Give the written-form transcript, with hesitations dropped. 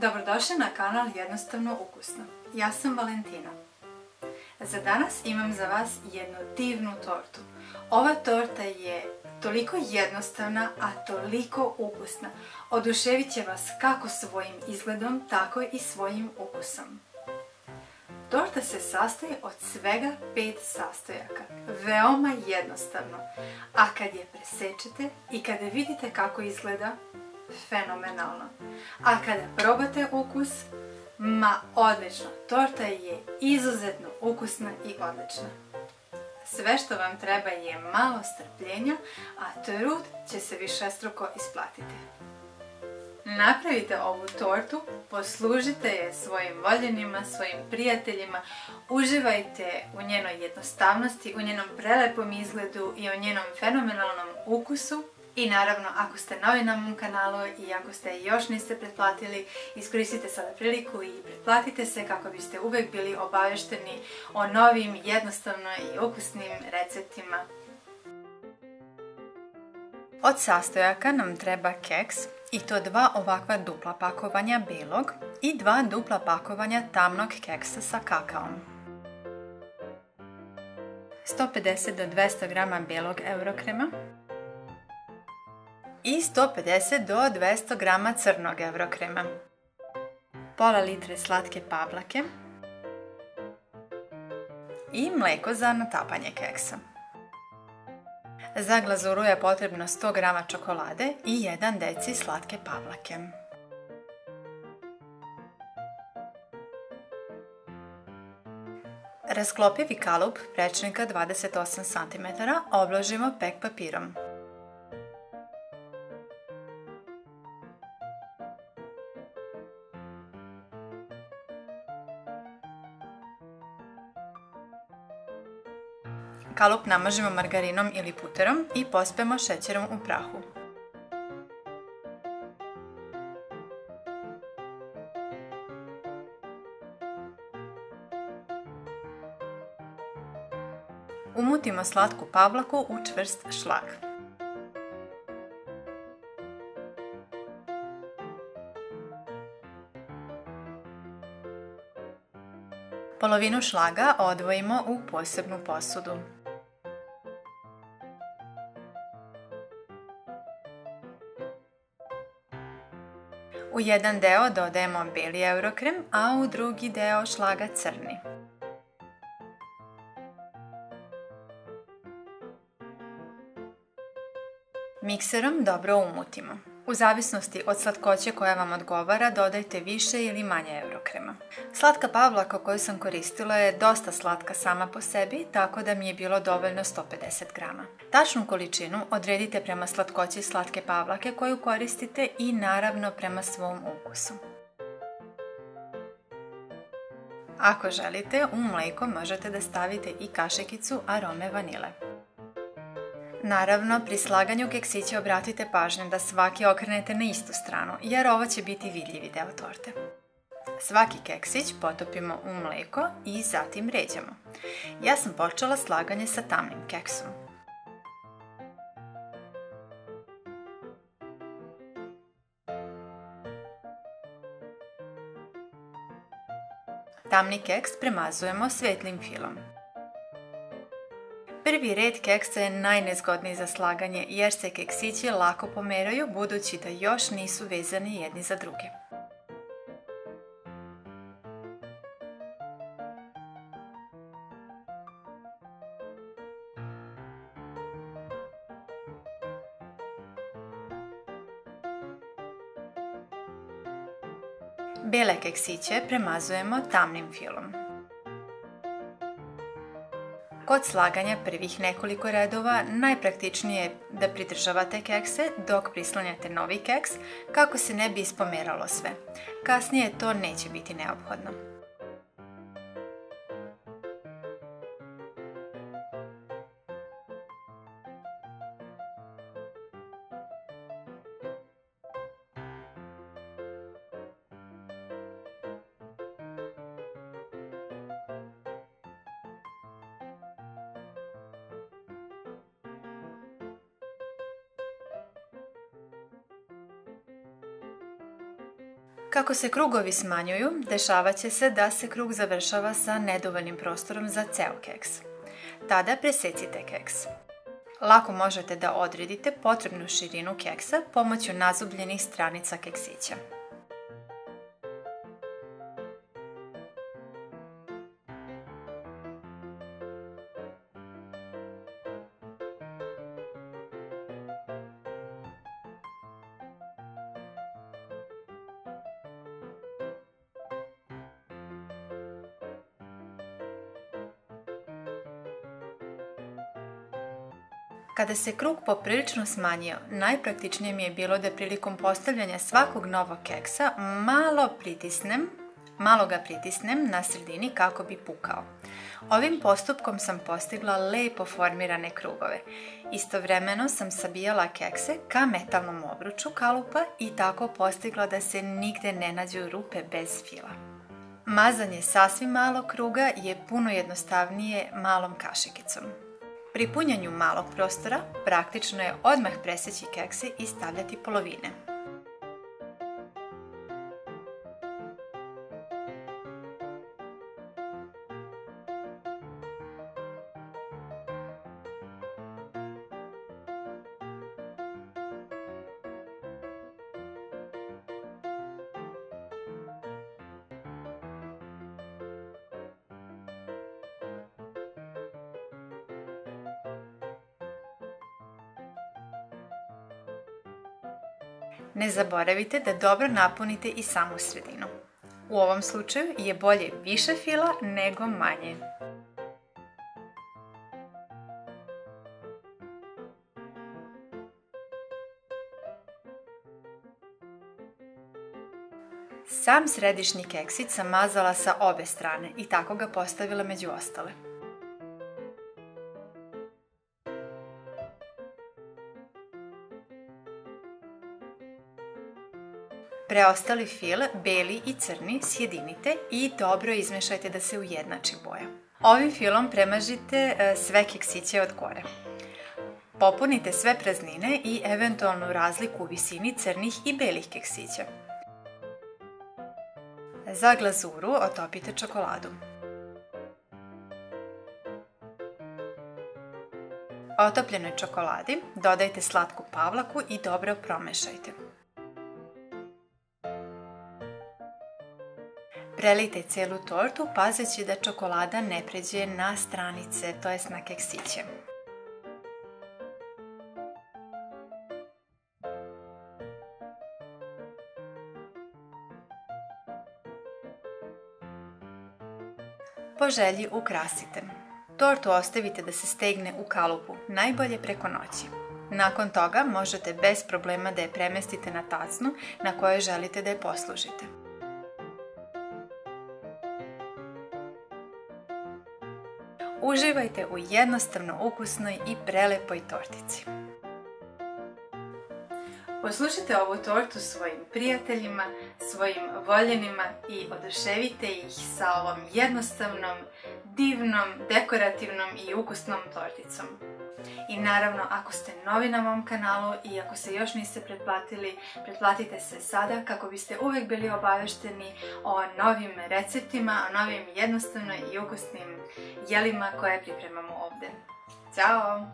Dobrodošli na kanal Jednostavno ukusno. Ja sam Valentina. Za danas imam za vas jednu divnu tortu. Ova torta je toliko jednostavna, a toliko ukusna. Oduševit će vas kako svojim izgledom, tako i svojim ukusom. Torta se sastoji od svega 5 sastojaka. Veoma jednostavno. A kad je presečete i kada vidite kako izgleda, fenomenalno. A kada probate ukus, odlično. Torta je izuzetno ukusna i odlična. Sve što vam treba je malo strpljenja, a trud će se višestruko isplatiti. Napravite ovu tortu, poslužite je svojim voljenima, svojim prijateljima, uživajte u njenoj jednostavnosti, u njenom prelepom izgledu i u njenom fenomenalnom ukusu. I naravno, ako ste novi na mom kanalu i ako ste još niste pretplatili, iskoristite sada priliku i pretplatite se kako biste uvek bili obavešteni o novim, jednostavno i ukusnim receptima. Od sastojaka nam treba keks, i to 2 ovakva dupla pakovanja belog i 2 dupla pakovanja tamnog keksa sa kakaom. 150 do 200 g belog eurokrema i 150 do 200 g crnog eurokrema, pola litre slatke pavlake i mleko za natapanje keksa. Za glazuru je potrebno 100 g čokolade i 1 deci slatke pavlake. Rasklopivi kalup prečnika 28 cm obložimo pek papirom. Kalup namažimo margarinom ili puterom i pospemo šećerom u prahu. Umutimo slatku pavlaku u čvrst šlag. Polovinu šlaga odvojimo u posebnu posudu. U jedan deo dodajemo beli eurokrem, a u drugi deo šlaga crni. Mikserom dobro umutimo. U zavisnosti od slatkoće koja vam odgovara, dodajte više ili manje eurokrema. Slatka pavlaka koju sam koristila je dosta slatka sama po sebi, tako da mi je bilo dovoljno 150 g. Tačnu količinu odredite prema slatkoći slatke pavlake koju koristite i naravno prema svom ukusu. Ako želite, u mleko možete da stavite i kašikicu arome vanile. Naravno, pri slaganju keksića obratite pažnju da svaki okrenete na istu stranu, jer ovo će biti vidljivi deo torte. Svaki keksić potopimo u mleko i zatim ređamo. Ja sam počela slaganje sa tamnim keksom. Tamni keks premazujemo svetlim filom. Prvi red keksa je najnezgodniji za slaganje jer se keksići lako pomeraju budući da još nisu vezani jedni za druge. Bele keksiće premazujemo tamnim filom. Kod slaganja prvih nekoliko redova najpraktičnije je da pridržavate kekse dok prislanjate novi keks kako se ne bi ispomeralo sve. Kasnije to neće biti neophodno. Kako se krugovi smanjuju, dešavat će se da se krug završava sa nedovoljnim prostorom za ceo keks. Tada presecite keks. Lako možete da odredite potrebnu širinu keksa pomoću nazubljenih stranica keksića. Kada se krug poprilično smanjio, najpraktičnije mi je bilo da prilikom postavljanja svakog novog keksa malo ga pritisnem na sredini kako bi pukao. Ovim postupkom sam postigla lepo formirane krugove. Istovremeno sam sabijala kekse ka metalnom obruču kalupa i tako postigla da se nigde ne nađu rupe bez fila. Mazanje sasvim malog kruga je puno jednostavnije malom kašikicom. Pri punjenju malog prostora praktično je odmah preseći kekse i stavljati polovine. Ne zaboravite da dobro napunite i samu sredinu. U ovom slučaju je bolje više fila nego manje. Sam središnji keksić sam mazala sa obe strane i tako ga postavila među ostale. Preostali fil, beli i crni, sjedinite i dobro izmešajte da se ujednači boja. Ovim filom premažite sve keksiće od gore. Popunite sve praznine i eventualnu razliku u visini crnih i belih keksića. Za glazuru otopite čokoladu. Otopljenoj čokoladi dodajte slatku pavlaku i dobro promešajte. Prelijte celu tortu pazeći da čokolada ne pređe na stranice, to jest na keksiće. Po želji ukrasite. Tortu ostavite da se stegne u kalupu, najbolje preko noći. Nakon toga možete bez problema da je premestite na tacnu na kojoj želite da je poslužite. Uživajte u jednostavno ukusnoj i prelepoj tortici. Poslušajte ovu tortu svojim prijateljima, svojim voljenima i oduševite ih sa ovom jednostavnom, divnom, dekorativnom i ukusnom torticom. I naravno, ako ste novi na mom kanalu i ako se još niste pretplatili, pretplatite se sada kako biste uvek bili obavešteni o novim receptima, o novim jednostavno i ukusnim jelima koje pripremamo ovde. Ćao!